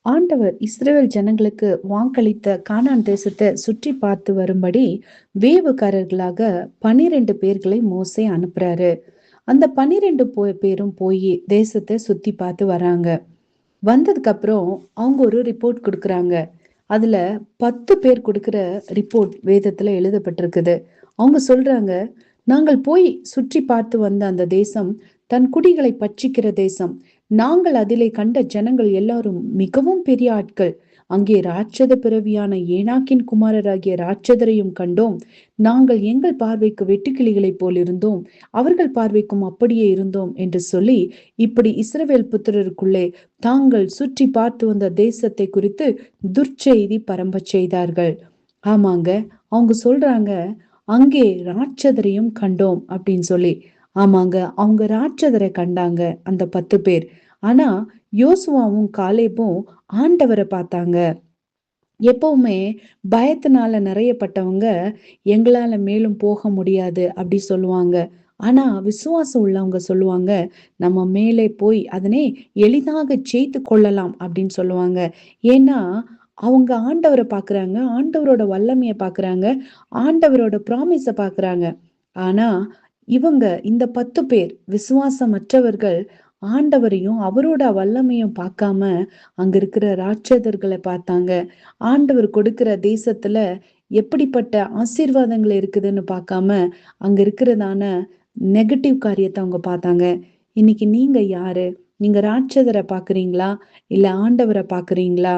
ஆண்டவர் இஸ்ரவேல் ஜனங்களுக்கு வாக்களித்த கானான் தேசத்தை சுற்றி பார்த்து வரும்படி வேவுகாரர்களாக 12 பேர்களை மோசே அனுப்புறாரு. அந்த 12 பேரும் போய் தேசத்தை சுத்தி பார்த்து வராங்க. வந்ததுக்கு அப்புறம் அவங்க ஒரு ரிப்போர்ட் கொடுக்கறாங்க. அதுல 10 பேர் கொடுக்கிற ரிப்போர்ட் வேதத்துல எழுதப்பட்டிருக்குது. அவங்க சொல்றாங்க, நாங்கள் போய் சுற்றி பார்த்து வந்த அந்த தேசம் தன் குடிகளை பட்சிக்கிற தேசம். நாங்கள் அதிலே கண்ட ஜனங்கள் எல்லாரும் மிகவும் பெரிய ஆட்கள். அங்கே ராட்சத பிறவியான ஏனாக்கின் குமாரராகிய ராட்சதரையும் கண்டோம். நாங்கள் எங்கள் பார்வைக்கு வெட்டுக்கிளிகளைப் போல் இருந்தோம், அவர்கள் பார்வைக்கும் அப்படியே இருந்தோம் என்று சொல்லி, இப்படி இஸ்ரவேல் புத்திரருக்குள்ளே தாங்கள் சுற்றி பார்த்து வந்த தேசத்தை குறித்து துர்ச்செய்தி பரம்ப செய்தார்கள். ஆமாங்க, அவங்க சொல்றாங்க, அங்கே ராட்சதரையும் கண்டோம் அப்படின்னு சொல்லி. ஆமாங்க, அவங்க ராட்சதரை கண்டாங்க அந்த 10 பேர். ஆனா யோசுவாவும் காலேபும் ஆண்டவரை பார்த்தாங்க. எப்பவுமே பயத்தினால நிறையப்பட்டவங்க எங்களால மேலும் போக முடியாது அப்படி சொல்லுவாங்க. ஆனா விசுவாசம் உள்ளவங்க சொல்லுவாங்க, நம்ம மேலே போய் அதனை எளிதாக ஜெயித்து கொள்ளலாம் அப்படின்னு சொல்லுவாங்க. ஏன்னா அவங்க ஆண்டவரை பாக்குறாங்க, ஆண்டவரோட வல்லமைய பாக்குறாங்க, ஆண்டவரோட ப்ராமிஸ பாக்குறாங்க. ஆனா இவங்க இந்த 10 பேர் விசுவாசமற்றவர்கள் ஆண்டவரையும் அவரோட வல்லமையும் பார்க்காம அங்க இருக்கிற ராட்சதர்களை பார்த்தாங்க. ஆண்டவர் கொடுக்கிற தேசத்துல எப்படிப்பட்ட ஆசீர்வாதங்கள் இருக்குதுன்னு பார்க்காம அங்க இருக்கிறதான நெகட்டிவ் காரியத்தை அவங்க பார்த்தாங்க. இன்னைக்கு நீங்க யாரு? நீங்க ராட்சதரை பாக்குறீங்களா இல்ல ஆண்டவரை பாக்குறீங்களா?